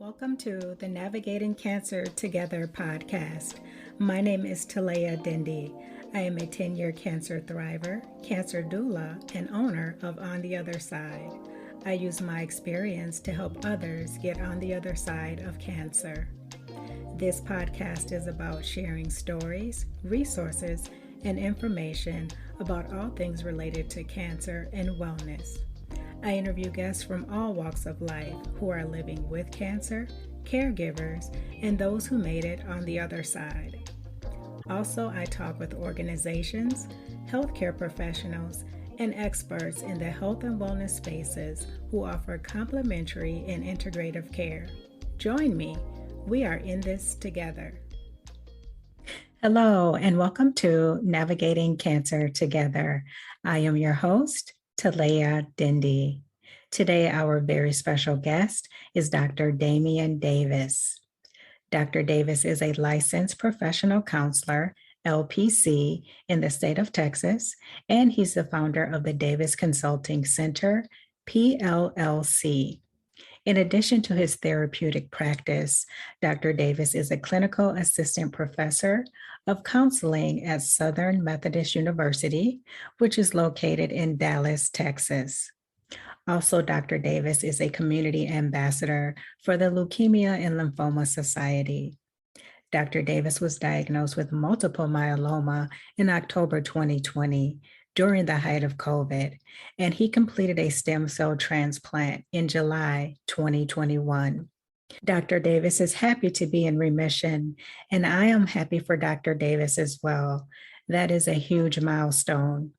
Welcome to the Navigating Cancer Together podcast. My name is Talea Dindy. I am a 10-year cancer thriver, cancer doula, and owner of On the Other Side. I use my experience to help others get on the other side of cancer. This podcast is about sharing stories, resources, and information about all things related to cancer and wellness. I interview guests from all walks of life who are living with cancer, caregivers, and those who made it on the other side. Also, I talk with organizations, healthcare professionals, and experts in the health and wellness spaces who offer complementary and integrative care. Join me. We are in this together. Hello, and welcome to Navigating Cancer Together. I am your host, Talea Dindy. Today, our very special guest is Dr. Damion Davis. Dr. Davis is a licensed professional counselor, LPC, in the state of Texas, and he's the founder of the Davis Consulting Center, PLLC. In addition to his therapeutic practice, Dr. Davis is a clinical assistant professor of counseling at Southern Methodist University, which is located in Dallas, Texas. Also, Dr. Davis is a community ambassador for the Leukemia and Lymphoma Society. Dr. Davis was diagnosed with multiple myeloma in October 2020 during the height of COVID, and he completed a stem cell transplant in July 2021. Dr. Davis is happy to be in remission, and I am happy for Dr. Davis as well. That is a huge milestone.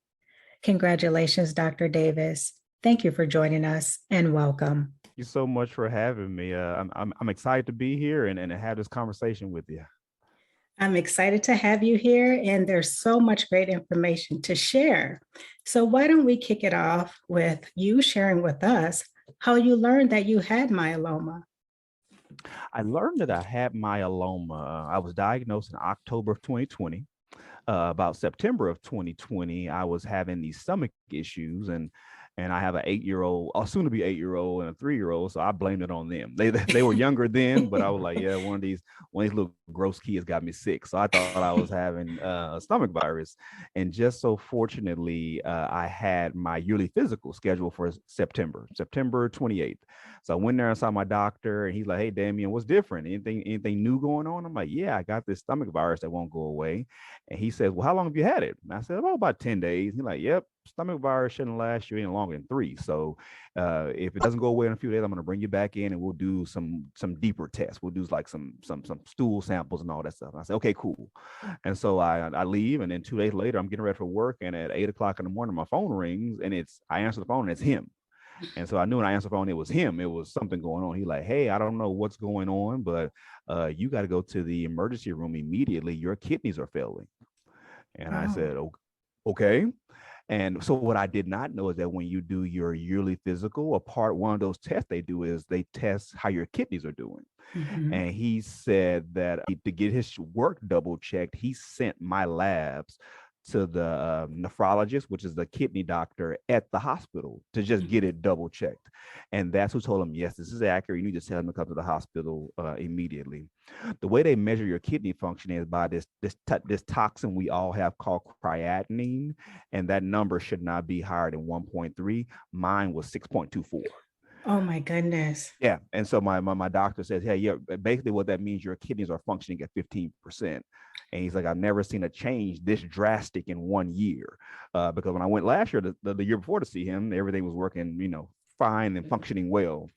Congratulations, Dr. Davis. Thank you for joining us and welcome. Thank you so much for having me. I'm excited to be here and have this conversation with you. I'm excited to have you here, and there's so much great information to share. So why don't we kick it off with you sharing with us how you learned that you had myeloma? I learned that I had myeloma. I was diagnosed in October of 2020. About September of 2020, I was having these stomach issues, and I have an 8-year-old, or soon to be 8-year-old, and a 3-year-old, so I blamed it on them. They were younger then, but I was like, yeah, one of these little gross kids got me sick, so I thought I was having a stomach virus. And just so fortunately, I had my yearly physical scheduled for September 28th. So I went there and saw my doctor, and he's like, hey, Damion, what's different? Anything new going on? I'm like, yeah, I got this stomach virus that won't go away. And he says, well, how long have you had it? And I said, oh, about 10 days. He's like, yep, stomach virus shouldn't last you any longer than 3. So if it doesn't go away in a few days, I'm going to bring you back in and we'll do some deeper tests. We'll do like some stool samples and all that stuff. And I said, okay, cool. And so I leave, and then 2 days later, I'm getting ready for work. And at 8 o'clock in the morning, my phone rings, and I answer the phone, and it's him. And so I knew when I answered the phone, it was him. It was something going on. He's like, hey, I don't know what's going on, but you got to go to the emergency room immediately. Your kidneys are failing. And I said, okay. And so what I did not know is that when you do your yearly physical, one of those tests they do is they test how your kidneys are doing. Mm-hmm. And he said that to get his work double checked, he sent my labs to the nephrologist, which is the kidney doctor at the hospital, to just get it double checked. And that's who told him, yes, this is accurate. You need to tell him to come to the hospital immediately. The way they measure your kidney function is by this toxin we all have called creatinine, and that number should not be higher than 1.3. Mine was 6.24. Oh my goodness. Yeah. And so my doctor says, hey, yeah, basically what that means, your kidneys are functioning at 15%. And he's like, I've never seen a change this drastic in 1 year. Because when I went last year, the year before to see him, everything was working, fine and functioning well.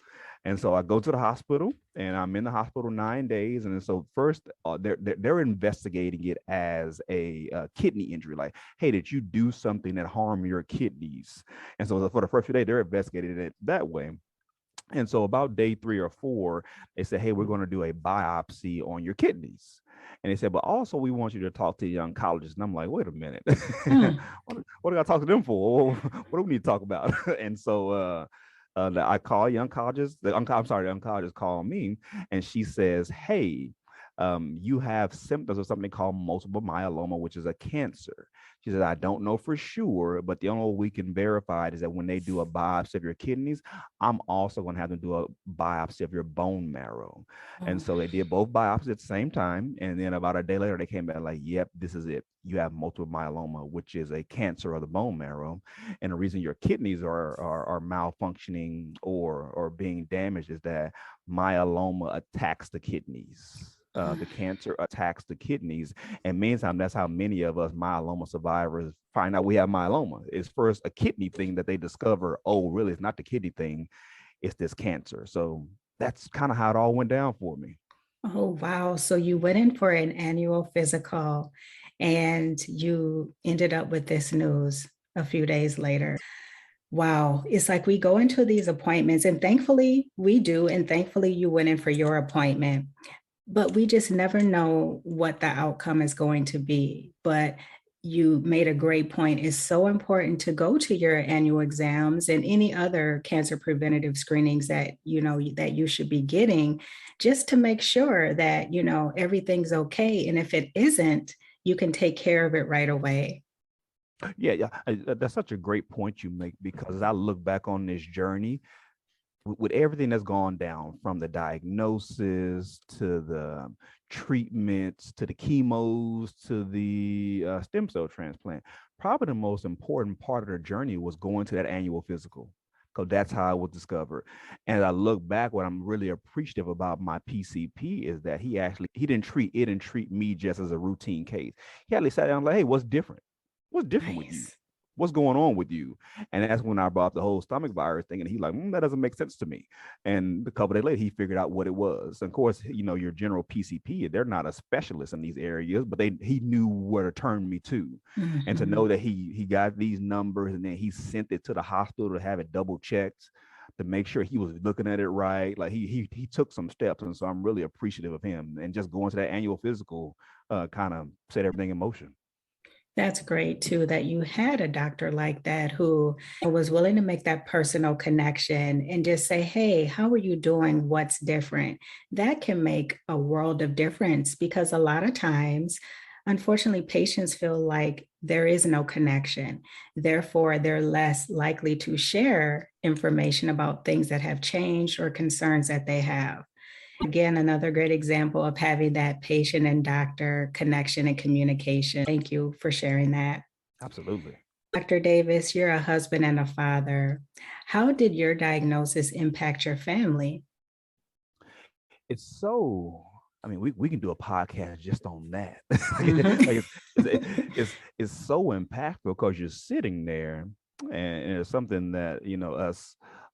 And so I go to the hospital, and I'm in the hospital 9 days. And so first, they're investigating it as a kidney injury. Like, hey, did you do something that harmed your kidneys? And so for the first few days, they're investigating it that way. And so about day 3 or 4, they said, hey, we're going to do a biopsy on your kidneys. And they said, but also we want you to talk to the oncologist. And I'm like, wait a minute. What do I talk to them for? What do we need to talk about? And so I call the oncologist. The oncologist called me, and she says, hey, you have symptoms of something called multiple myeloma, which is a cancer. She said, I don't know for sure, but the only way we can verify it is that when they do a biopsy of your kidneys, I'm also going to have them do a biopsy of your bone marrow. And Oh, so they did both biopsies at the same time. And then about a day later, they came back like, yep, this is it. You have multiple myeloma, which is a cancer of the bone marrow. And the reason your kidneys are malfunctioning or being damaged is that myeloma attacks the kidneys. The cancer attacks the kidneys, and meantime, that's how many of us myeloma survivors find out we have myeloma. It's first a kidney thing that they discover. Oh, really? It's not the kidney thing; it's this cancer. So that's kind of how it all went down for me. oh, wow. So you went in for an annual physical and you ended up with this news a few days later. Wow. It's like we go into these appointments, and thankfully we do. And thankfully you went in for your appointment, but we just never know what the outcome is going to be. But you made a great point. It's so important to go to your annual exams and any other cancer preventative screenings that that you should be getting, just to make sure that everything's okay. And if it isn't, you can take care of it right away. Yeah, yeah, that's such a great point you make because as I look back on this journey, with everything that's gone down from the diagnosis to the treatments to the chemos to the stem cell transplant, probably the most important part of the journey was going to that annual physical because that's how I was discovered. And I look back, what I'm really appreciative about my PCP is that he didn't treat it and treat me just as a routine case. He actually sat down like, hey, what's different? What's different with you? Nice. What's going on with you? And that's when I brought up the whole stomach virus thing. And he's like, that doesn't make sense to me. And a couple of days later, he figured out what it was. And of course, your general PCP, they're not a specialist in these areas, but he knew where to turn me to. And to Mhm. know that he got these numbers and then he sent it to the hospital to have it double checked to make sure he was looking at it right. Like he took some steps. And so I'm really appreciative of him. And just going to that annual physical kind of set everything in motion. That's great too, that you had a doctor like that who was willing to make that personal connection and just say, hey, how are you doing? What's different? That can make a world of difference because a lot of times, unfortunately, patients feel like there is no connection. Therefore, they're less likely to share information about things that have changed or concerns that they have. Again, another great example of having that patient and doctor connection and communication. Thank you for sharing that. Absolutely. Dr. Davis, you're a husband and a father. How did your diagnosis impact your family? It's so, I mean, we can do a podcast just on that. Mhm. Like it's so impactful because you're sitting there and it's something that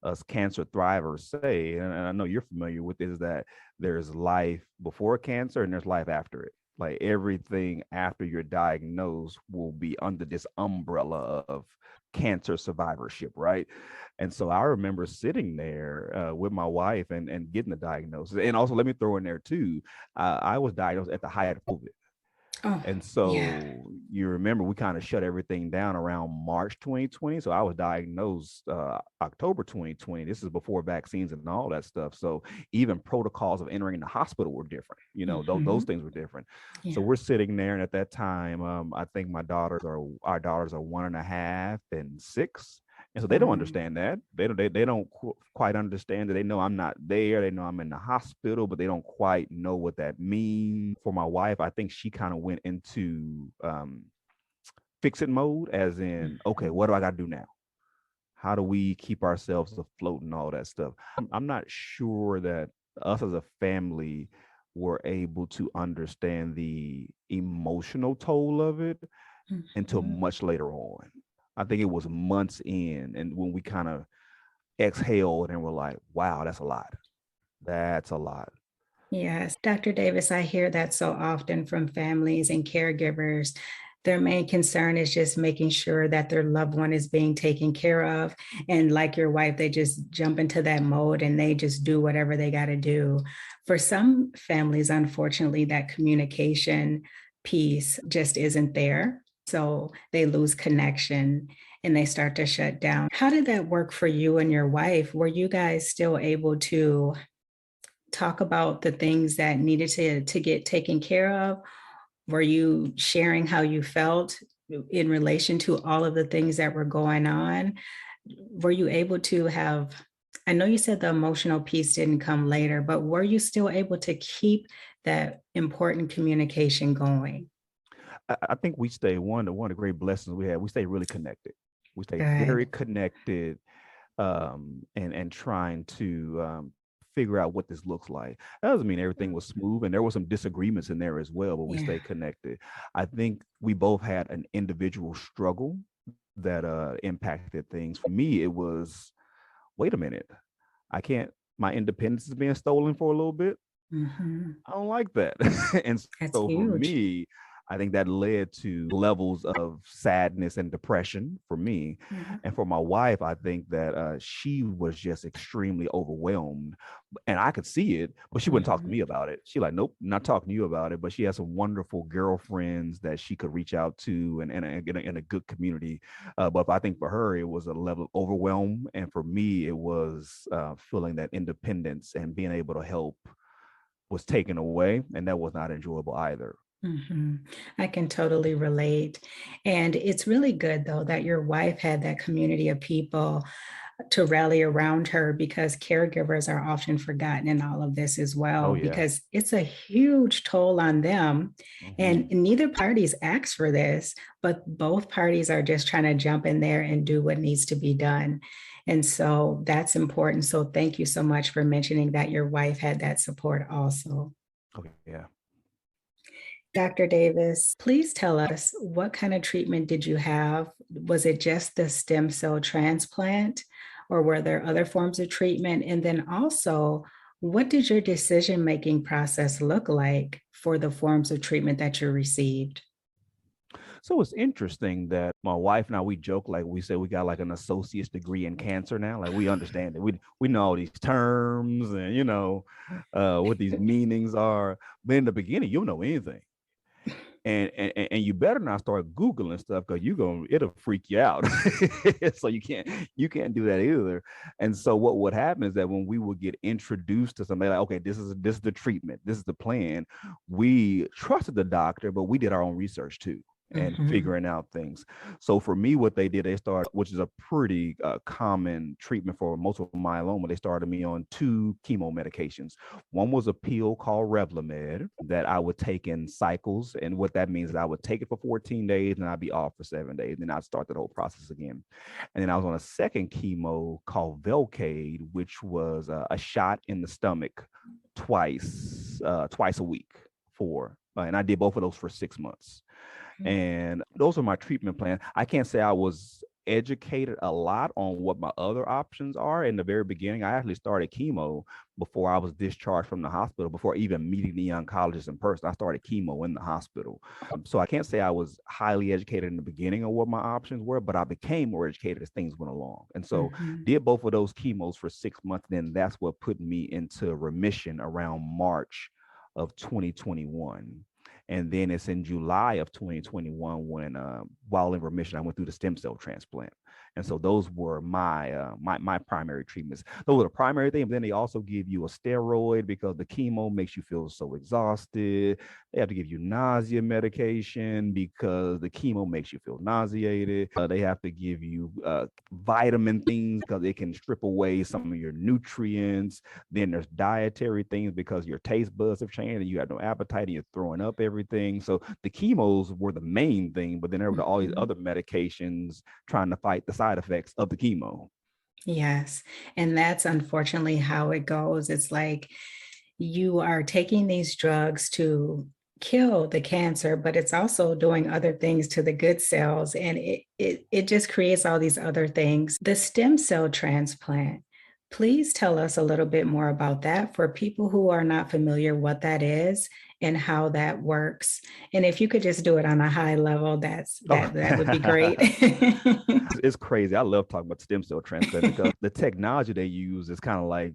us cancer thrivers say, and I know you're familiar with this, that there's life before cancer and there's life after it. Like everything after you're diagnosed will be under this umbrella of cancer survivorship, right? And so I remember sitting there with my wife and getting the diagnosis. And also, let me throw in there too, I was diagnosed at the height of COVID. Oh, And yeah. so you remember we kind of shut everything down around March 2020. So I was diagnosed October 2020. This is before vaccines and all that stuff. So even protocols of entering the hospital were different. Those Mhm. things were different. So Yeah. we're sitting there, and at that time, I think our daughters are 1.5 and 6. And so they don't Um, understand that. They don't quite understand that. They know I'm not there. They know I'm in the hospital, but they don't quite know what that means. For my wife, I think she kind of went into fix it mode, as in, okay, mhm. what do I got to do now? How do we keep ourselves afloat and all that stuff? I'm not sure that us as a family were able to understand the emotional toll of it until Mhm. much later on. I think it was months in, and when we kind of exhaled and were like, wow, that's a lot. That's a lot. Yes, Dr. Davis, I hear that so often from families and caregivers. Their main concern is just making sure that their loved one is being taken care of. And like your wife, they just jump into that mode and they just do whatever they got to do. For some families, unfortunately, that communication piece just isn't there. So they lose connection and they start to shut down. How did that work for you and your wife? Were you guys still able to talk about the things that needed to get taken care of? Were you sharing how you felt in relation to all of the things that were going on? Were you able to have, I know you said the emotional piece didn't come later, but were you still able to keep that important communication going? I think we stay one of the great blessings we had. We stay really connected. We stay very Good. connected, and trying to figure out what this looks like. That doesn't mean everything was smooth, and there were some disagreements in there as well, but we Yeah. stay connected. I think we both had an individual struggle that impacted things. For me, it was, wait a minute, I can't. My independence is being stolen for a little bit. Mhm. I don't like that. And That's so for huge. me, I think that led to levels of sadness and depression for me. Yeah. And for my wife, I think that she was just extremely overwhelmed. And I could see it, but she wouldn't talk to Mhm. me about it. She like, nope, not talking to you about it. But she has some wonderful girlfriends that she could reach out to, and a good community. But I think for her, it was a level of overwhelm. And for me, it was feeling that independence and being able to help was taken away, and that was not enjoyable either. Mhm. I can totally relate. And it's really good, though, that your wife had that community of people to rally around her because caregivers are often forgotten in all of this as Oh well, yeah. because it's a huge toll on them. And Hmm. neither parties asked for this, but both parties are just trying to jump in there and do what needs to be done. And so that's important. So thank you so much for mentioning that your wife had that support also. Okay, yeah. Dr. Davis, please tell us what kind of treatment did you have? Was it just the stem cell transplant, or were there other forms of treatment? And then also, what did your decision making process look like for the forms of treatment that you received? So it's interesting that my wife and I, we joke, like we say we got like an associate's degree in cancer now. Like we understand it. We know all these terms, and what these meanings are. But in the beginning, you don't know anything. And you better not start Googling stuff, because it'll freak you out. So you can't do that either. And so what would happen is that when we would get introduced to somebody, like, okay, this is the treatment, this is the plan, we trusted the doctor, but we did our own research too, and Mhm. figuring out things. So for me, what they did, they started, which is a pretty common treatment for multiple myeloma, they started me on two chemo medications. One was a pill called Revlimid that I would take in cycles. And what that means is I would take it for 14 days and I'd be off for 7 days. Then I'd start the whole process again. And then I was on a second chemo called Velcade, which was a shot in the stomach twice a week and I did both of those for 6 months. And those are my treatment plans. I can't say I was educated a lot on what my other options are in the very beginning. I actually started chemo before I was discharged from the hospital, before even meeting the oncologist in person. I started chemo in the hospital. So I can't say I was highly educated in the beginning of what my options were, but I became more educated as things went along. And so Mhm. did both of those chemos for 6 months. Then that's what put me into remission around March of 2021. And then it's in July of 2021 when, while in remission, I went through the stem cell transplant. And so those were my primary treatments. Those were the primary thing. But then they also give you a steroid because the chemo makes you feel so exhausted. They have to give you nausea medication because the chemo makes you feel nauseated. They have to give you vitamin things because it can strip away some of your nutrients. Then there's dietary things because your taste buds have changed and you have no appetite and you're throwing up everything. So the chemos were the main thing, but then there were all these Mhm. other medications trying to fight the side effects of the chemo. Yes. And that's unfortunately how it goes. It's like you are taking these drugs to kill the cancer, but it's also doing other things to the good cells. And it just creates all these other things. The stem cell transplant, please tell us a little bit more about that for people who are not familiar what that is and how that works. And if you could just do it on a high level, Oh, that would be great. it's crazy. I love talking about stem cell transplant because the technology they use is kind of like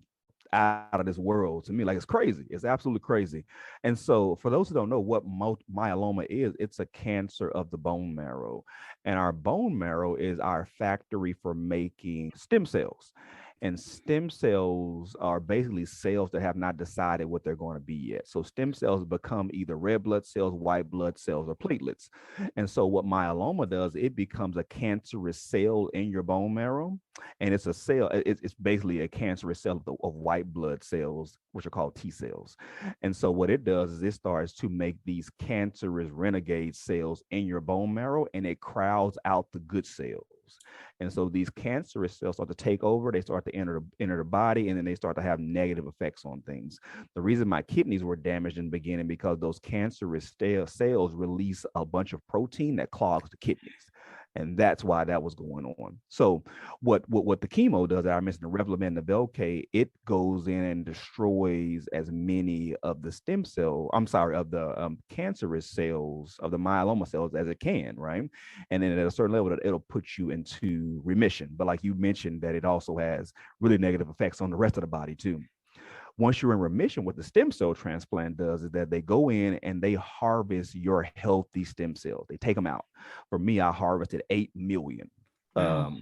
out of this world to me. Like it's crazy. It's absolutely crazy. And so, for those who don't know what myeloma is, it's a cancer of the bone marrow, and our bone marrow is our factory for making stem cells. And stem cells are basically cells that have not decided what they're going to be yet. So stem cells become either red blood cells, white blood cells, or platelets. And so what myeloma does, it becomes a cancerous cell in your bone marrow. And it's a cell, it's basically a cancerous cell of white blood cells, which are called T cells. And so what it does is it starts to make these cancerous renegade cells in your bone marrow, and it crowds out the good cells. And so these cancerous cells start to take over, they start to enter the body, and then they start to have negative effects on things. The reason my kidneys were damaged in the beginning because those cancerous cells release a bunch of protein that clogs the kidneys. And that's why that was going on. So what the chemo does, that I mentioned, the Revlimid and the Velcade, it goes in and destroys as many of the of the cancerous cells, of the myeloma cells as it can, right? And then at a certain level, it'll put you into remission. But like you mentioned, that it also has really negative effects on the rest of the body too. Once you're in remission, what the stem cell transplant does is that they go in and they harvest your healthy stem cells. They take them out. For me, I harvested 8 million. Wow.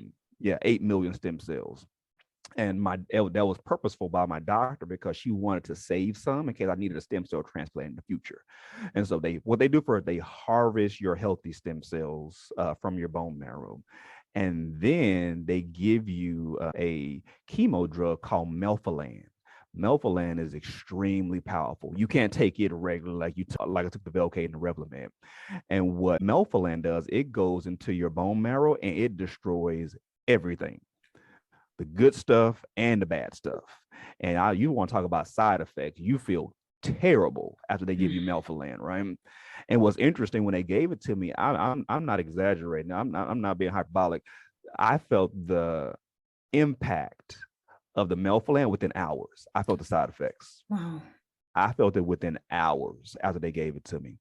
8 million stem cells. And that was purposeful by my doctor because she wanted to save some in case I needed a stem cell transplant in the future. And so what they do first, they harvest your healthy stem cells from your bone marrow. And then they give you a chemo drug called melphalan. Melphalan is extremely powerful. You can't take it regularly like I took the Velcade and the Revlimid. And what melphalan does, it goes into your bone marrow and it destroys everything, the good stuff and the bad stuff. And you want to talk about side effects. You feel terrible after they give you melphalan, right? And what's interesting, when they gave it to me, I'm not exaggerating. I'm not being hyperbolic. I felt the impact of the melphalan within hours. I felt the side effects. Wow. I felt it within hours after they gave it to me.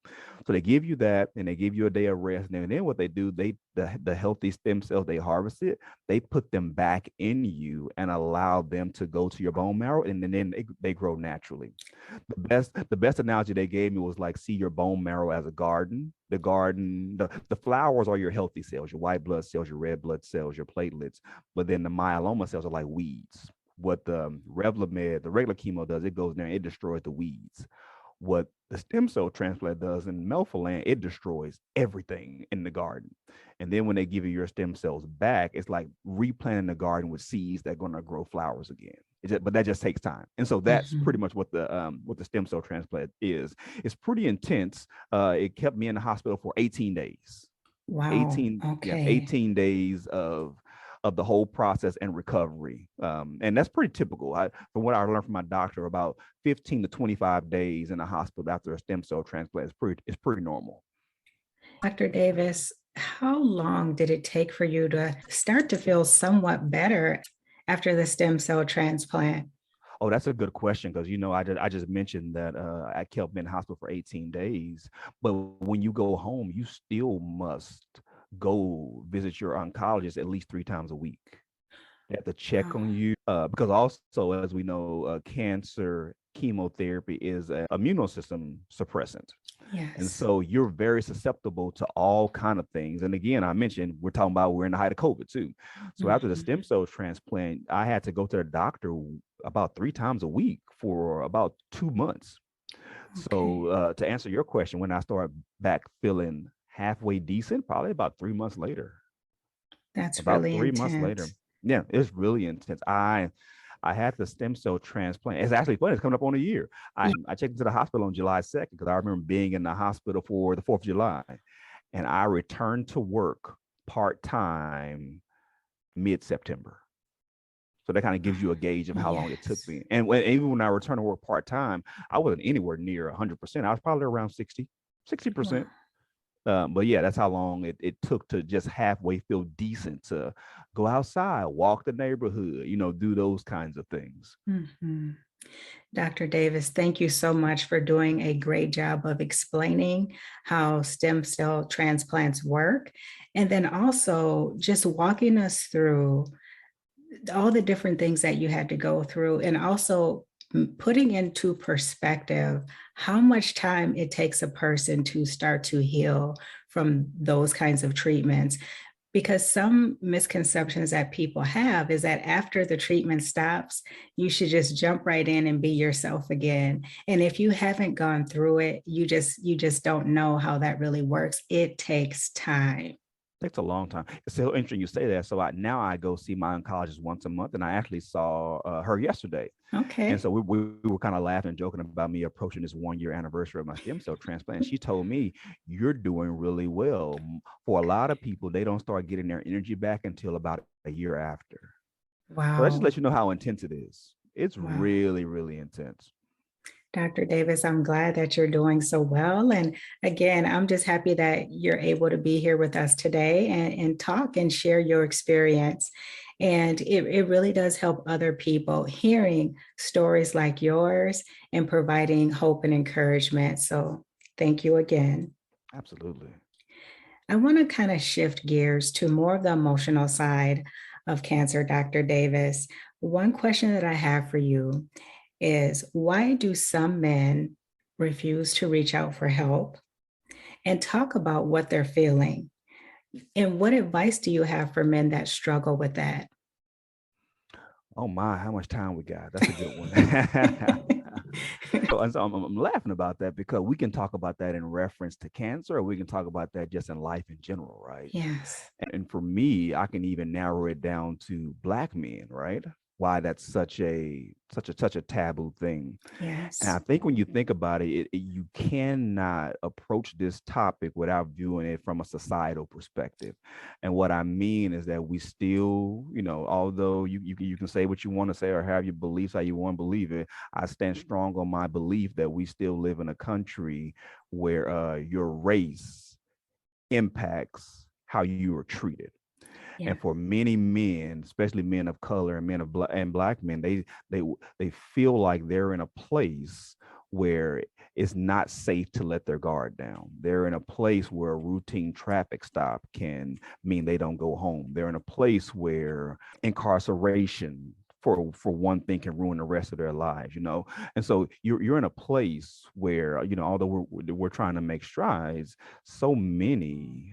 So they give you that, and they give you a day of rest. And then what they do, the healthy stem cells they harvest it, they put them back in you and allow them to go to your bone marrow, and then they grow naturally. The best analogy they gave me was like, see your bone marrow as a garden. The flowers are your healthy cells, your white blood cells, your red blood cells, your platelets. But then the myeloma cells are like weeds. What the Revlimid, the regular chemo does, it goes there and it destroys the weeds. What the stem cell transplant does in melphalan, it destroys everything in the garden. And then when they give you your stem cells back, it's like replanting the garden with seeds that are going to grow flowers again. But that just takes time. And so that's pretty much what the stem cell transplant is. It's pretty intense. It kept me in the hospital for 18 days. Wow. 18, yeah, Okay. 18 days of the whole process and recovery. And that's pretty typical. From what I learned from my doctor, about 15 to 25 days in the hospital after a stem cell transplant is pretty normal. Dr. Davis, how long did it take for you to start to feel somewhat better after the stem cell transplant? Oh, that's a good question, because I just mentioned that I kept in the hospital for 18 days. But when you go home, you still must go visit your oncologist at least 3 times a week. They have to check on you because also, as we know, cancer chemotherapy is an immune system suppressant. And Yes. so you're very susceptible to all kind of things. And again, I mentioned we're in the height of COVID too. So after the stem cell transplant, I had to go to the doctor about 3 times a week for about 2 months. So to answer your question, when I started back feeling halfway decent, probably about 3 months later. That's About really 3 months later. intense. Yeah, it's really intense. I had the stem cell transplant. It's actually funny. It's coming up on a year. I checked into the hospital on July 2nd because I remember being in the hospital for the 4th of July. And I returned to work part-time mid-September. So that kind of gives you a gauge of how long it took Yes. me. And even when I returned to work part-time, I wasn't anywhere near 100%. I was probably around 60%. But yeah, that's how long it took to just halfway feel decent, to go outside, walk the neighborhood, do those kinds of things. Mhm. Dr. Davis, thank you so much for doing a great job of explaining how stem cell transplants work. And then also just walking us through all the different things that you had to go through, and also putting into perspective how much time it takes a person to start to heal from those kinds of treatments. Because some misconceptions that people have is that after the treatment stops, you should just jump right in and be yourself again. And if you haven't gone through it, you just don't know how that really works. It takes time. Takes a long time. It's so interesting you say that. So now I go see my oncologist once a month, and I actually saw her yesterday. And Okay. so we were kind of laughing and joking about me approaching this 1 year anniversary of my stem cell transplant. And she told me, "You're doing really well. For a lot of people, they don't start getting their energy back until about a year after." So that just Wow. lets you know how intense it is. It's Wow. really, really intense. Dr. Davis, I'm glad that you're doing so well. And again, I'm just happy that you're able to be here with us today and talk and share your experience. And it really does help other people hearing stories like yours and providing hope and encouragement. So thank you again. Absolutely. I want to kind of shift gears to more of the emotional side of cancer, Dr. Davis. One question that I have for you is, why do some men refuse to reach out for help and talk about what they're feeling? And what advice do you have for men that struggle with that? Oh my, how much time we got? That's a good one. And so I'm laughing about that because we can talk about that in reference to cancer, or we can talk about that just in life in general, right? Yes, And for me, I can even narrow it down to Black men, right? Why that's such a taboo thing. And I yes, think when you think about it, you cannot approach this topic without viewing it from a societal perspective. And what I mean is that we still, although you can say what you want to say or have your beliefs how you want to believe it, I stand strong on my belief that we still live in a country where your race impacts how you are treated. yeah. And for many men, especially men of color and men of black men, they they feel like they're in a place where it's not safe to let their guard down. They're in a place where a routine traffic stop can mean they don't go home. They're in a place where incarceration for one thing can ruin the rest of their lives. And so you're in a place where, although we're trying to make strides, so many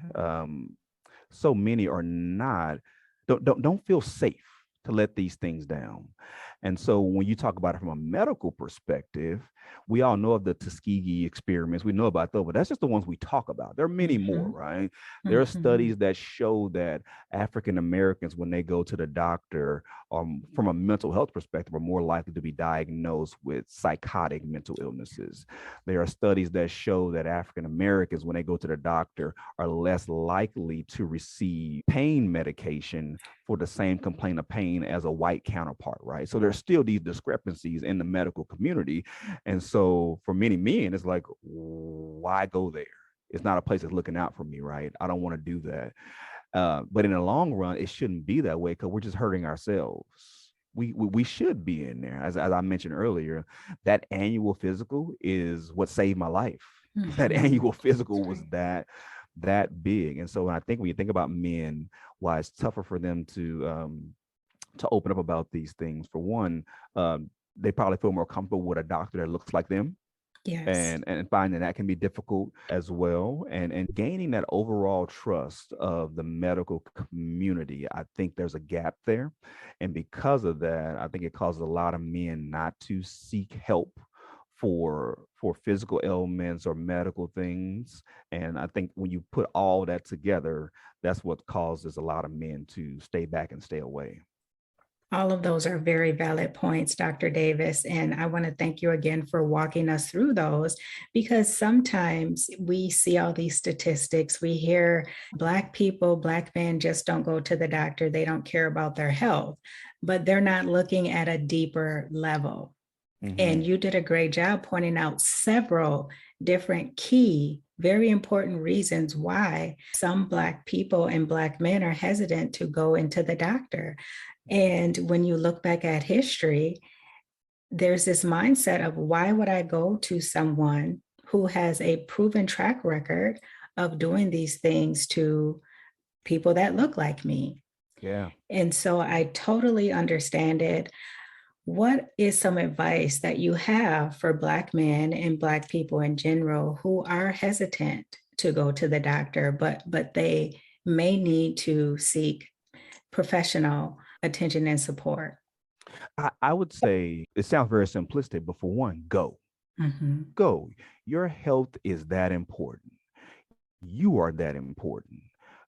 are not don't feel safe to let these things down. And so when you talk about it from a medical perspective, we all know of the Tuskegee experiments. We know about those, but that's just the ones we talk about. There are many more, Hmm. right? There are Hmm. studies that show that African Americans, when they go to the doctor, from a mental health perspective, are more likely to be diagnosed with psychotic mental illnesses. There are studies that show that African Americans, when they go to the doctor, are less likely to receive pain medication for the same complaint of pain as a white counterpart, right? So there's still these discrepancies in the medical community. And so for many men, it's like, why go there? It's not a place that's looking out for me, right? I don't want to do that. But in the long run, it shouldn't be that way because we're just hurting ourselves. We should be in there. As I mentioned earlier, that annual physical is what saved my life. That Hmm. annual physical That's was right. that big. And so I think when you think about men, why it's tougher for them to open up about these things. For one, they probably feel more comfortable with a doctor that looks like them, Yes. and finding that can be difficult as well, and gaining that overall trust of the medical community. I think there's a gap there, and because of that, I think it causes a lot of men not to seek help for physical ailments or medical things. And I think when you put all that together, that's what causes a lot of men to stay back and stay away. All of those are very valid points, Dr. Davis. And I want to thank you again for walking us through those, because sometimes we see all these statistics. We hear Black people, Black men just don't go to the doctor. They don't care about their health, but they're not looking at a deeper level. And Hmm. you did a great job pointing out several different key, very important reasons why some Black people and Black men are hesitant to go into the doctor. And when you look back at history, there's this mindset of, why would I go to someone who has a proven track record of doing these things to people that look like me? Yeah. And so I totally understand it. What is some advice that you have for Black men and Black people in general who are hesitant to go to the doctor, but they may need to seek professional attention and support? I would say it sounds very simplistic, but for one, go. Mhm. Go. Your health is that important. You are that important.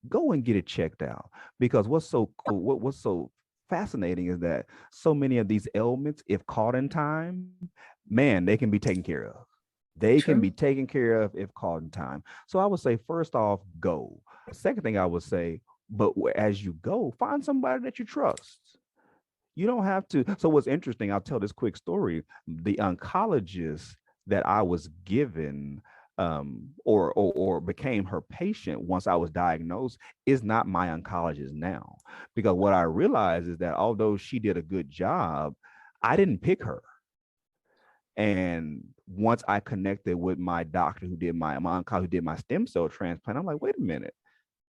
Go and get it checked out. Because what's so cool, what's so fascinating is that so many of these ailments, if caught in time, man, they can be taken care of. They can be True. taken care of if caught in time. So I would say, first off, go. Second thing I would say, but as you go, find somebody that you trust. You don't have to. So what's interesting, I'll tell this quick story. The oncologist that I was given or became her patient once I was diagnosed is not my oncologist now. Because what I realized is that although she did a good job, I didn't pick her. And once I connected with my doctor who did my oncologist who did my stem cell transplant, I'm like, wait a minute,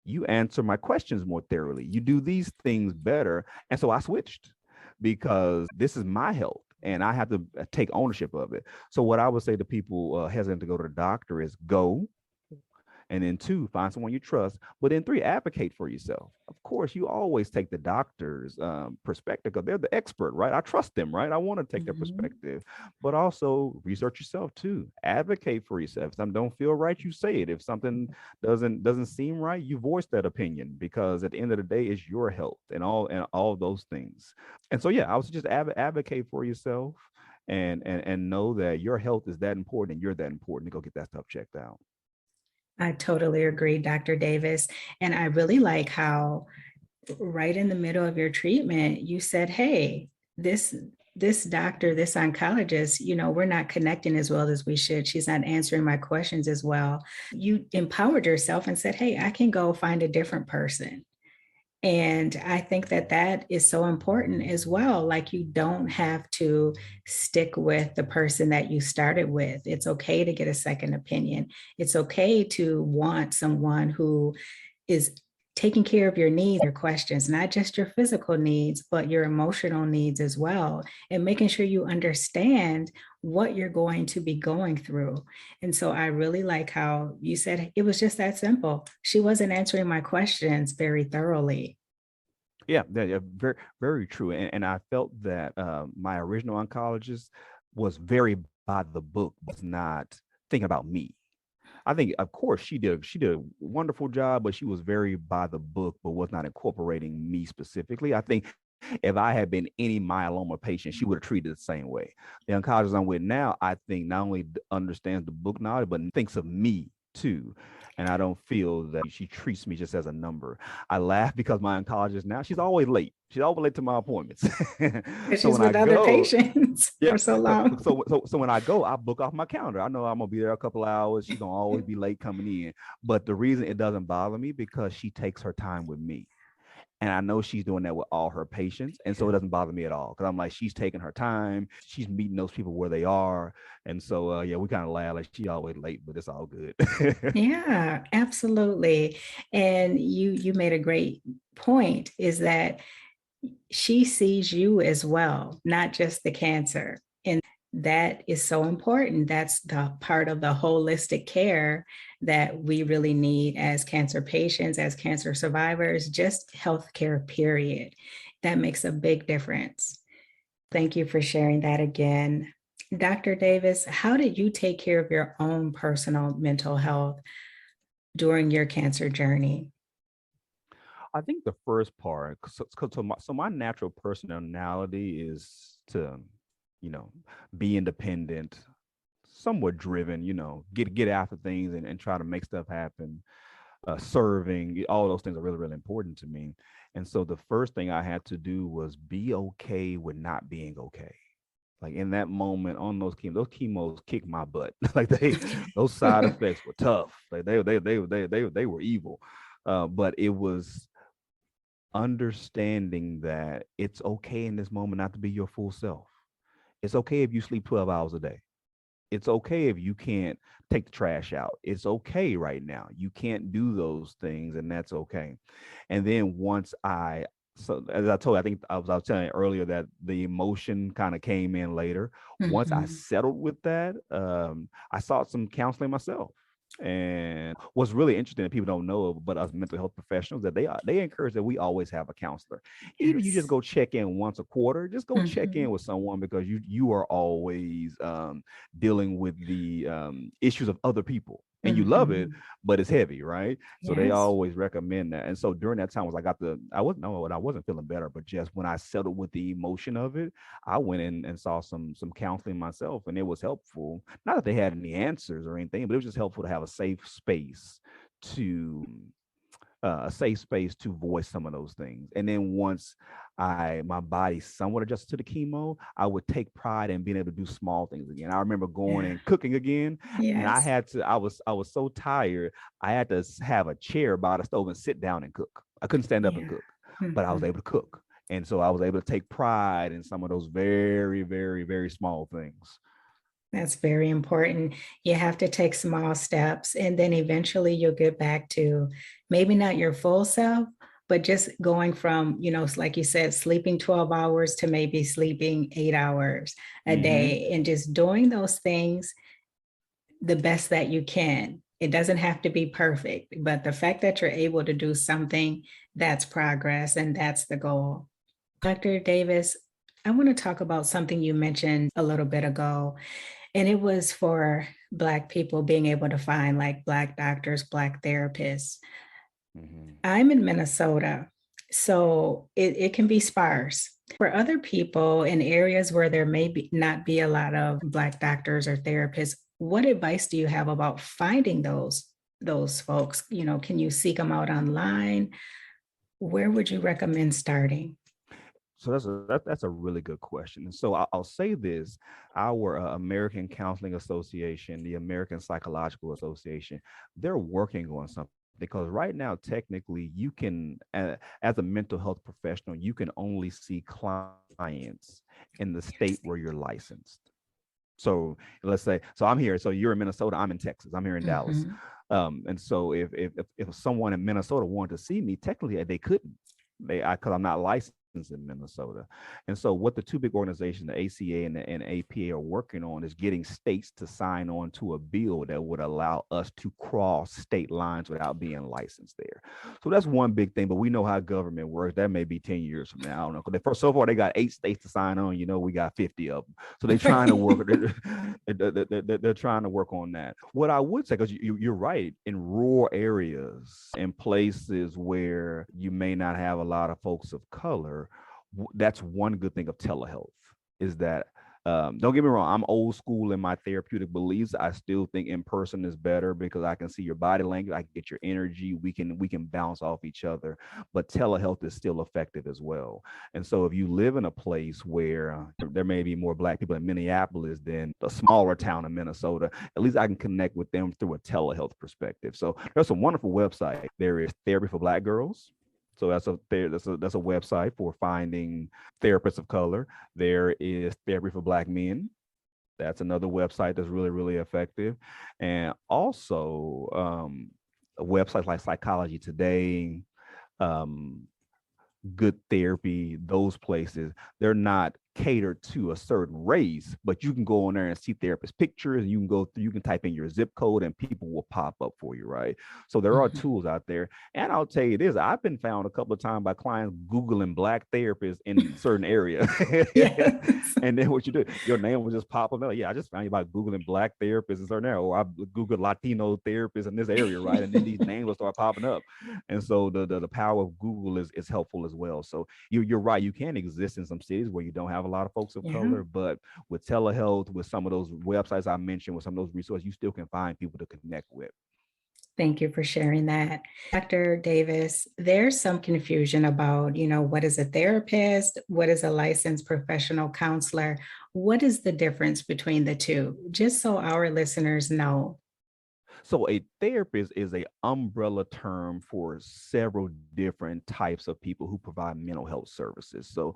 you answer my questions more thoroughly. You do these things better. And so I switched because this is my health and I have to take ownership of it. So what I would say to people hesitant to go to the doctor is go. And then two, find someone you trust. But then three, advocate for yourself. Of course, you always take the doctor's perspective because they're the expert, right? I trust them, right? I want to take their Mhm. perspective, but also research yourself too. Advocate for yourself. If something don't feel right, you say it. If something doesn't seem right, you voice that opinion because at the end of the day, it's your health and all those things. And so, yeah, I would just advocate for yourself and know that your health is that important and you're that important to go get that stuff checked out. I totally agree, Dr. Davis. And I really like how right in the middle of your treatment, you said, hey, this this doctor, this oncologist, we're not connecting as well as we should. She's not answering my questions as well. You empowered yourself and said, hey, I can go find a different person. And I think that that is so important as well. Like, you don't have to stick with the person that you started with. It's okay to get a second opinion. It's okay to want someone who is taking care of your needs, your questions, not just your physical needs, but your emotional needs as well, and making sure you understand what you're going to be going through. And so I really like how you said it was just that simple. She wasn't answering my questions very thoroughly. Yeah, yeah, very, very true. And I felt that my original oncologist was very by the book, was not thinking about me. I think, of course, she did a wonderful job, but she was very by the book, but was not incorporating me specifically. I think if I had been any myeloma patient, she would have treated it the same way. The oncologist I'm with now, I think not only understands the book knowledge, but thinks of me too. And I don't feel that she treats me just as a number. I laugh because my oncologist now, she's always late. She's always late to my appointments. Because So she's when I with other go, patients yeah. for so long. So when I go, I book off my calendar. I know I'm gonna be there a couple of hours. She's gonna always be late coming in. But the reason it doesn't bother me because she takes her time with me. And I know she's doing that with all her patients. And so it doesn't bother me at all. Cause I'm like, she's taking her time. She's meeting those people where they are. And so yeah, we kind of laugh like she always late, but it's all good. Yeah, absolutely. And you made a great point, is that she sees you as well, not just the cancer. And that is so important. That's the part of the holistic care that we really need as cancer patients, as cancer survivors, just healthcare, period. That makes a big difference. Thank you for sharing that again. Dr. Davis, how did you take care of your own personal mental health during your cancer journey? I think the first part, so my natural personality is to, you know, be independent, somewhat driven, get after things and try to make stuff happen. Serving, all those things are really, really important to me. And so the first thing I had to do was be okay with not being okay. Like in that moment on those chemos kicked my butt. Like those side effects were tough. Like they were evil. But it was understanding that it's okay in this moment not to be your full self. It's okay if you sleep 12 hours a day. It's okay if you can't take the trash out. It's okay right now. You can't do those things, and that's okay. And then once so as I told you, I think I was telling you earlier that the emotion kind of came in later. Once I Mhm. settled with that, I sought some counseling myself. And what's really interesting that people don't know, but us mental health professionals, that they encourage that we always have a counselor. Even you just Yes. go check in once a quarter, just go check Mhm. in with someone, because you are always dealing with the issues of other people. And you love it, Mhm. but it's heavy, right? So they Yes. always recommend that. And so during that time, was I wasn't feeling better, but just when I settled with the emotion of it, I went in and saw some counseling myself, and it was helpful. Not that they had any answers or anything, but it was just helpful to have to a safe space to voice some of those things. And then once I my body somewhat adjusted to the chemo, I would take pride in being able to do small things again. I remember going Yeah. and cooking again, and Yes. I was so tired, I had to have a chair by the stove and sit down and cook. I couldn't stand up and Yeah. cook, but I was Mhm. able to cook. And so I was able to take pride in some of those very, very, very small things. That's very important. You have to take small steps, and then eventually you'll get back to maybe not your full self, but just going from, like you said, sleeping 12 hours to maybe sleeping 8 hours a Hmm. day and just doing those things the best that you can. It doesn't have to be perfect, but the fact that you're able to do something, that's progress and that's the goal. Dr. Davis, I want to talk about something you mentioned a little bit ago, and it was for Black people being able to find like Black doctors, Black therapists. Hmm. I'm in Minnesota, so it can be sparse. For other people in areas where there may not be a lot of Black doctors or therapists, what advice do you have about finding those folks? Can you seek them out online? Where would you recommend starting? So that's a really good question. And so I'll say this: our American Counseling Association, the American Psychological Association, they're working on something, because right now, technically, you can, as a mental health professional, you can only see clients in the state where you're licensed. So let's say, so I'm here. So you're in Minnesota. I'm in Texas. I'm here in Dallas. Mhm. And so if someone in Minnesota wanted to see me, technically they couldn't. Because I'm not licensed in Minnesota. And so what the two big organizations, the ACA and APA, are working on is getting states to sign on to a bill that would allow us to cross state lines without being licensed there. So that's one big thing. But we know how government works. That may be 10 years from now. I don't know. Because so far they got 8 states to sign on. We got 50 of them. So they're trying to work. They're trying to work on that. What I would say, because you're right, in rural areas, in places where you may not have a lot of folks of color, that's one good thing of telehealth, is that don't get me wrong, I'm old school in my therapeutic beliefs. I still think in person is better, because I can see your body language, I can get your energy, we can bounce off each other. But telehealth is still effective as well. And so if you live in a place where there may be more Black people in Minneapolis than a smaller town in Minnesota, at least I can connect with them through a telehealth perspective. So there's some wonderful website. There is Therapy for Black Girls. So that's a website for finding therapists of color. There is Therapy for Black Men. That's another website that's really, really effective. And also websites like Psychology Today, um, Good Therapy, those places, they're not catered to a certain race, but you can go on there and see therapist pictures, and you can go through, you can type in your zip code and people will pop up for you, right? So there are Mhm. tools out there. And I'll tell you this, I've been found a couple of times by clients Googling Black therapists in certain areas. Yes. And then what you do, your name will just pop up. Like, yeah, I just found you by Googling Black therapists in certain area, or I Googled Latino therapists in this area, right? And then these names will start popping up. And so the power of Google is helpful as well. So you're right. You can exist in some cities where you don't have a lot of folks of Yeah. color, but with telehealth, with some of those websites I mentioned, with some of those resources, you still can find people to connect with. Thank you for sharing that. Dr. Davis, there's some confusion about, what is a therapist? What is a licensed professional counselor? What is the difference between the two? Just so our listeners know. So a therapist is a umbrella term for several different types of people who provide mental health services. So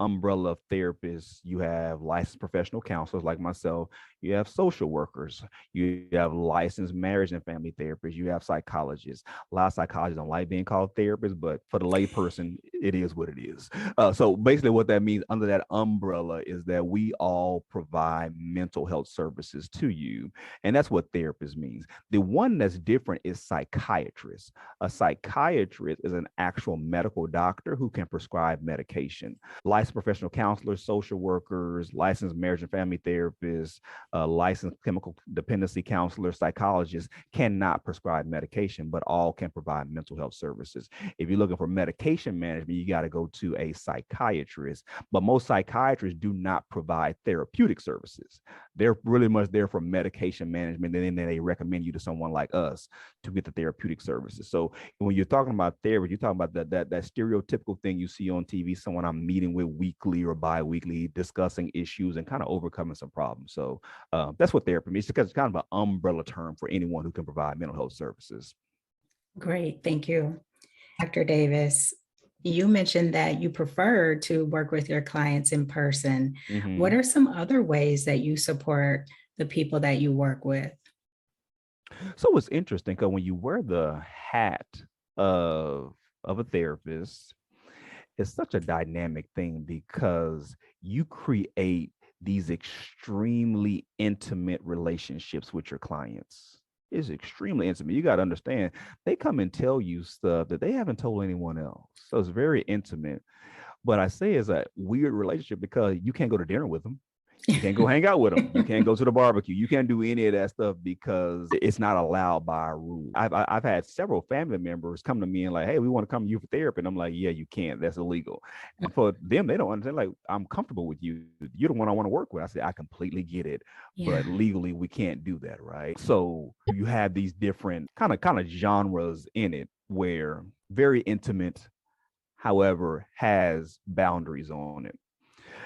umbrella of therapists, you have licensed professional counselors like myself, you have social workers, you have licensed marriage and family therapists, you have psychologists. A lot of psychologists don't like being called therapists, but for the layperson, it is what it is. So basically, what that means under that umbrella is that we all provide mental health services to you. And that's what therapist means. The one that's different is psychiatrist. A psychiatrist is an actual medical doctor who can prescribe medication. Licensed professional counselors, social workers, licensed marriage and family therapists, licensed chemical dependency counselors, psychologists cannot prescribe medication, but all can provide mental health services. If you're looking for medication management, you got to go to a psychiatrist, but most psychiatrists do not provide therapeutic services. They're really much there for medication management, and then they recommend you to someone like us to get the therapeutic services. So when you're talking about therapy, you're talking about that stereotypical thing you see on TV, someone I'm meeting with weekly or bi-weekly, discussing issues and kind of overcoming some problems. So that's what therapy means, because it's kind of an umbrella term for anyone who can provide mental health services. Great, thank you. Dr. Davis, you mentioned that you prefer to work with your clients in person. What Mm-hmm. are some other ways that you support the people that you work with? So it's interesting because when you wear the hat of a therapist, it's such a dynamic thing because you create these extremely intimate relationships with your clients. It's extremely intimate. You got to understand, they come and tell you stuff that they haven't told anyone else. So it's very intimate. But I say it's a weird relationship because you can't go to dinner with them. You can't go hang out with them. You can't go to the barbecue. You can't do any of that stuff because it's not allowed by rule. I've had several family members come to me and like, hey, we want to come to you for therapy. And I'm like, yeah, you can't. That's illegal. And for them, they don't understand. Like, I'm comfortable with you. You're the one I want to work with. I said, I completely get it. Yeah, But legally, we can't do that, right? So you have these different kind of genres in it where very intimate, however, has boundaries on it.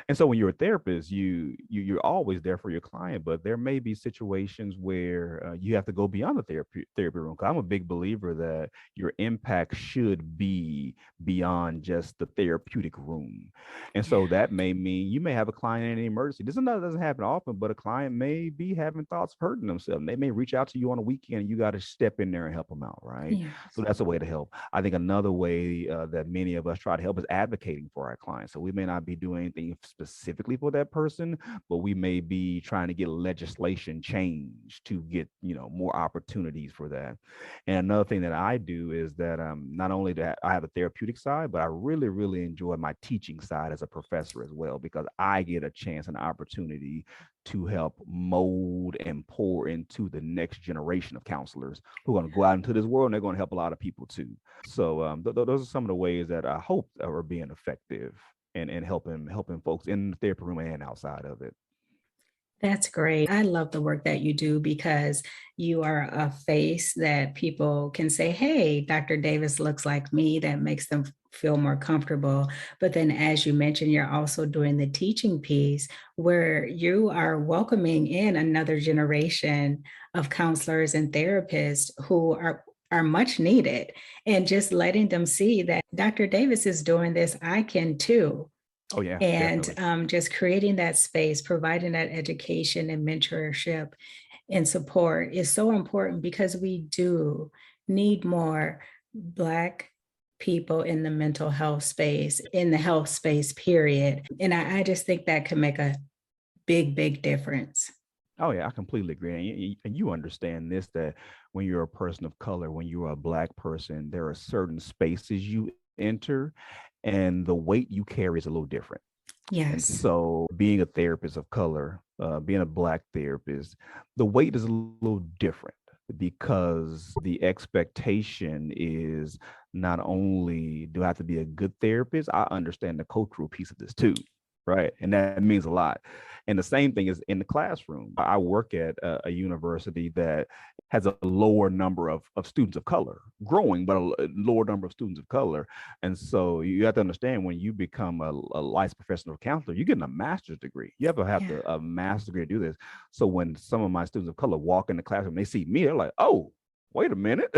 And so when you're a therapist, you're always there for your client, but there may be situations where you have to go beyond the therapy room. 'Cause I'm a big believer that your impact should be beyond just the therapeutic room. And so yeah, that may mean you may have a client in an emergency. This is not doesn't happen often, but a client may be having thoughts of hurting themselves. They may reach out to you on a weekend, and you got to step in there and help them out, right? yeah, So that's a way to help. I think another way that many of us try to help is advocating for our clients. So we may not be doing anything specifically for that person, but we may be trying to get legislation changed to get more opportunities for that. And another thing that I do is that not only do I have a therapeutic side, but I really, really enjoy my teaching side as a professor as well, because I get a chance and opportunity to help mold and pour into the next generation of counselors who are going to go out into this world, and they're going to help a lot of people too. So those are some of the ways that I hope are being effective and helping folks in the therapy room and outside of it. that's great. I love the work that you do because you are a face that people can say, hey, Dr. Davis looks like me. That makes them feel more comfortable. But then, as you mentioned, you're also doing the teaching piece where you are welcoming in another generation of counselors and therapists who are much needed, and just letting them see that Dr. Davis is doing this, I can too. Oh yeah, And definitely. just creating that space, providing that education and mentorship and support is so important because we do need more Black people in the mental health space, in the health space, period. And I just think that could make a big, big difference. Oh yeah, I completely agree. And you understand this, that when you're a person of color, when you're a Black person, there are certain spaces you enter, and the weight you carry is a little different. And Yes. so, being a therapist of color, being a Black therapist, the weight is a little different because the expectation is not only do I have to be a good therapist, I understand the cultural piece of this too. Right. And that means a lot. And the same thing is in the classroom. I work at a university that has a lower number of students of color, growing, but a lower number of students of color. And so you have to understand, when you become a licensed professional counselor, you're getting a master's degree. You have Yeah. to a master's degree to do this. So when some of my students of color walk in the classroom, they see me, they're like, oh, wait a minute.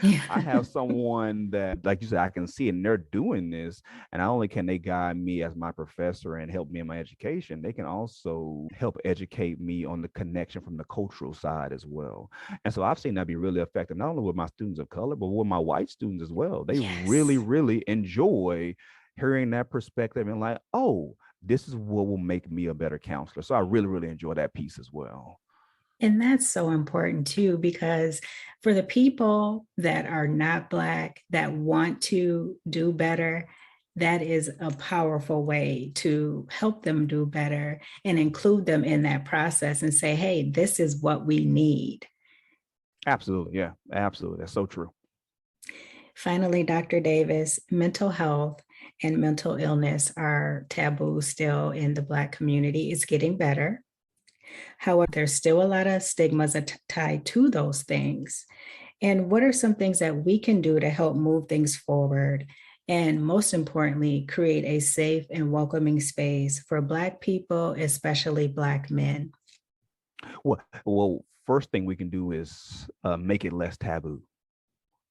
Yeah. I have someone that, like you said, I can see and they're doing this. And not only can they guide me as my professor and help me in my education, they can also help educate me on the connection from the cultural side as well. And so I've seen that be really effective, not only with my students of color, but with my white students as well. They really, Yes. really enjoy hearing that perspective and like, oh, this is what will make me a better counselor. So I really, really enjoy that piece as well. And that's so important too, because for the people that are not Black that want to do better, that is a powerful way to help them do better and include them in that process and say, hey, this is what we need. Absolutely. Yeah, absolutely. That's so true. Finally, Dr. Davis, mental health and mental illness are taboo still in the Black community. It's getting better. However, there's still a lot of stigmas tied to those things. And what are some things that we can do to help move things forward? And most importantly, create a safe and welcoming space for Black people, especially Black men. Well, first thing we can do is make it less taboo.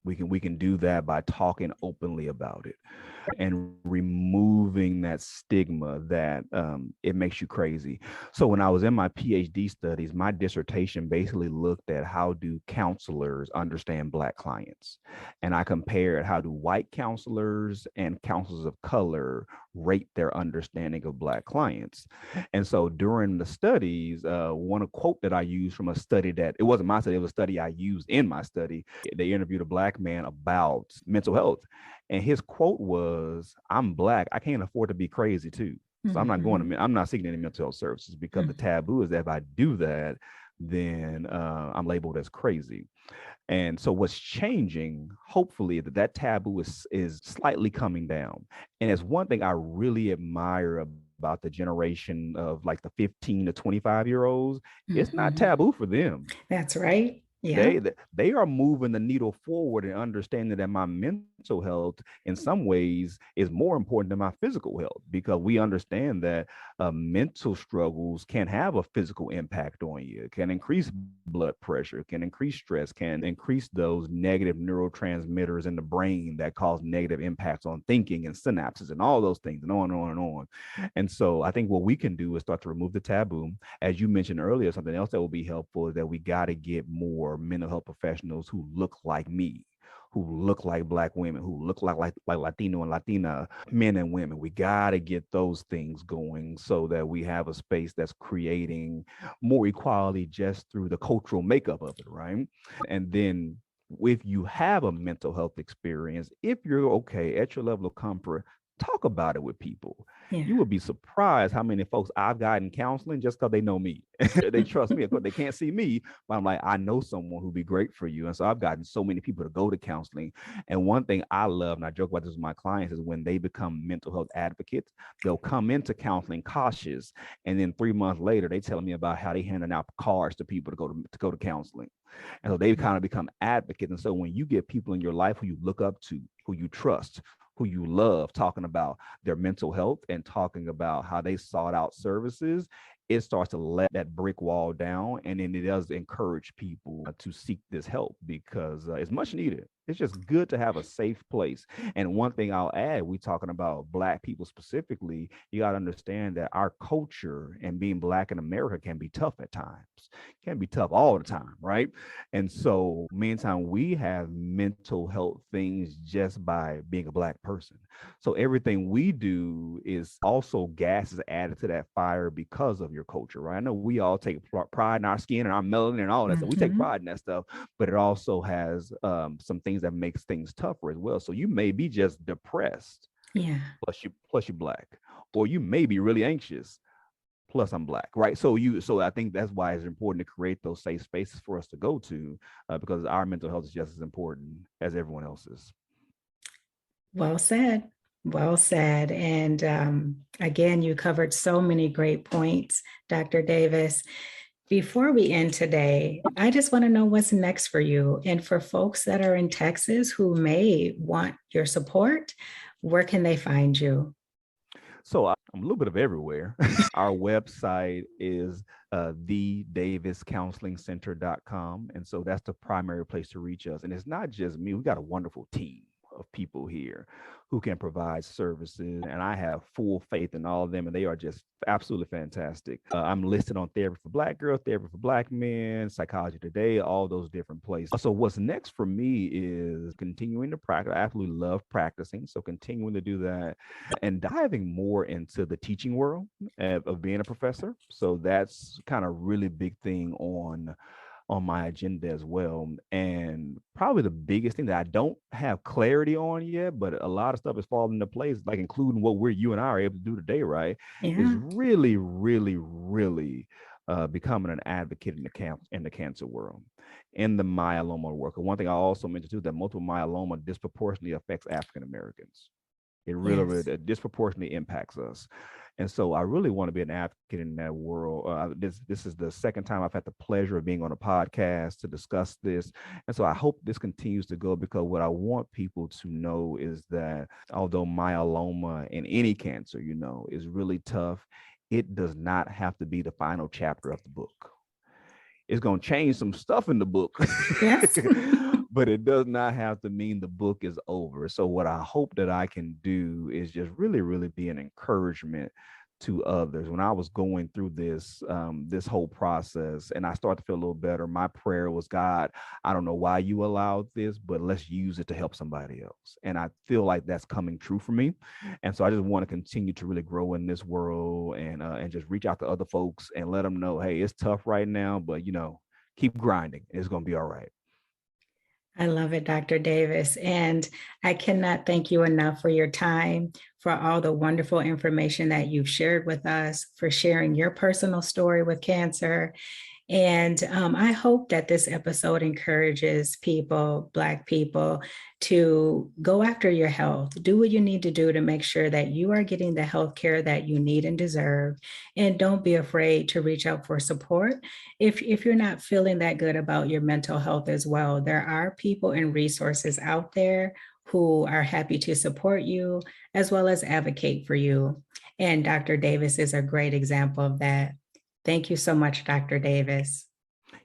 We can do that by talking openly about it and removing that stigma that it makes you crazy. So when I was in my PhD studies, my dissertation basically looked at how do counselors understand Black clients. And I compared how do white counselors and counselors of color rate their understanding of Black clients. And so during the studies, one quote that I used from a study that it wasn't my study, it was a study I used in my study. They interviewed a Black man about mental health. And his quote was, I'm Black. I can't afford to be crazy too. So Mhm. I'm not seeking any mental health services because the Mhm. taboo is that if I do that, then I'm labeled as crazy. And so what's changing, hopefully, that taboo is slightly coming down. And it's one thing I really admire about the generation of like the 15 to 25-year-olds. It's not Mhm. taboo for them. That's right. Yeah. They are moving the needle forward and understanding that my mental health in some ways is more important than my physical health, because we understand that mental struggles can have a physical impact on you, can increase blood pressure, can increase stress, can increase those negative neurotransmitters in the brain that cause negative impacts on thinking and synapses and all those things and on and on and on. And so I think what we can do is start to remove the taboo. As you mentioned earlier, something else that will be helpful is that we got to get more mental health professionals who look like me, who look like Black women, who look like Latino and Latina men and women. We got to get those things going so that we have a space that's creating more equality just through the cultural makeup of it, right? And then if you have a mental health experience, if you're okay at your level of comfort, talk about it with people. Yeah. You would be surprised how many folks I've gotten counseling just because they know me. They trust me. Of course, they can't see me, but I'm like, I know someone who'd be great for you. And so I've gotten so many people to go to counseling. And one thing I love, and I joke about this with my clients, is when they become mental health advocates, they'll come into counseling cautious. And then 3 months later, they telling me about how they handing out cards to people to go to counseling. And so they kind of become advocates. And so when you get people in your life who you look up to, who you trust, who you love, talking about their mental health and talking about how they sought out services, it starts to let that brick wall down. And then it does encourage people to seek this help because it's much needed. It's just good to have a safe place. And one thing I'll add, we talking about Black people specifically, you got to understand that our culture and being Black in America can be tough at times, can be tough all the time, right? And so, meantime, we have mental health things just by being a Black person. So everything we do is also gas is added to that fire because of your culture, right? I know we all take pride in our skin and our melanin and all that stuff. We take Mhm. pride in that stuff, but it also has some things that makes things tougher as well. So you may be just depressed, Yeah. plus you Black, or you may be really anxious, plus I'm Black, right? So I think that's why it's important to create those safe spaces for us to go to, because our mental health is just as important as everyone else's. Well said. Well said. And again, you covered so many great points, Dr. Davis. Before we end today, I just want to know what's next for you. And for folks that are in Texas who may want your support, where can they find you? So I'm a little bit of everywhere. Our website is thedaviscounselingcenter.com. And so that's the primary place to reach us. And it's not just me, we got a wonderful team of people here who can provide services. And I have full faith in all of them, and they are just absolutely fantastic. I'm listed on Therapy for Black Girls, Therapy for Black Men, Psychology Today, all those different places. So what's next for me is continuing to practice. I absolutely love practicing. So continuing to do that and diving more into the teaching world of being a professor. So that's kind of really big thing on my agenda as well. And probably the biggest thing that I don't have clarity on yet, but a lot of stuff is falling into place, like including what you and I are able to do today, right? Is Yeah. really, really, really becoming an advocate in the cancer world, in the myeloma work. And one thing I also mentioned too, that multiple myeloma disproportionately affects African Americans. It really, Yes. really disproportionately impacts us. And so I really want to be an advocate in that world. This is the second time I've had the pleasure of being on a podcast to discuss this. And so I hope this continues to go, because what I want people to know is that although myeloma and any cancer, is really tough, it does not have to be the final chapter of the book. It's going to change some stuff in the book. Yes. But it does not have to mean the book is over. So what I hope that I can do is just really, really be an encouragement to others. When I was going through this whole process and I started to feel a little better, my prayer was, God, I don't know why you allowed this, but let's use it to help somebody else. And I feel like that's coming true for me. And so I just want to continue to really grow in this world and just reach out to other folks and let them know, hey, it's tough right now, but keep grinding. It's going to be all right. I love it, Dr. Davis. And I cannot thank you enough for your time, for all the wonderful information that you've shared with us, for sharing your personal story with cancer. And I hope that this episode encourages people, Black people, to go after your health, do what you need to do to make sure that you are getting the health care that you need and deserve. And don't be afraid to reach out for support. If you're not feeling that good about your mental health as well, there are people and resources out there who are happy to support you as well as advocate for you. And Dr. Davis is a great example of that. Thank you so much, Dr. Davis.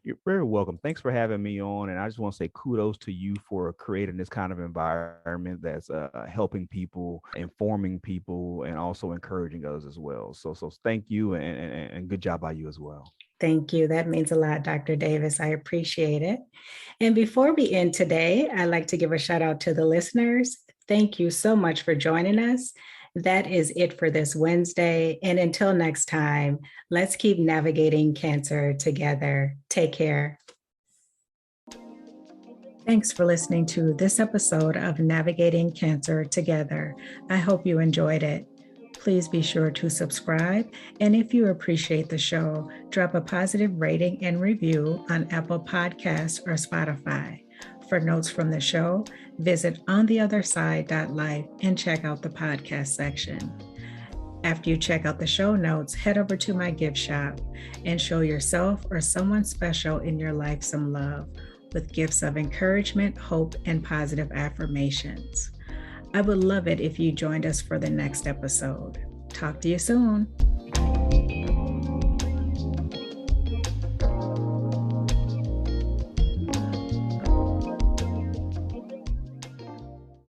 You're very welcome. Thanks for having me on. And I just want to say kudos to you for creating this kind of environment that's helping people, informing people, and also encouraging others as well. So thank you, and good job by you as well. Thank you. That means a lot, Dr. Davis. I appreciate it. And before we end today, I'd like to give a shout out to the listeners. Thank you so much for joining us. That is it for this Wednesday. And until next time, let's keep navigating cancer together. Take care. Thanks for listening to this episode of Navigating Cancer Together. I hope you enjoyed it. Please be sure to subscribe. And if you appreciate the show, drop a positive rating and review on Apple Podcasts or Spotify. For notes from the show, visit ontheotherside.life and check out the podcast section. After you check out the show notes, head over to my gift shop and show yourself or someone special in your life some love with gifts of encouragement, hope, and positive affirmations. I would love it if you joined us for the next episode. Talk to you soon.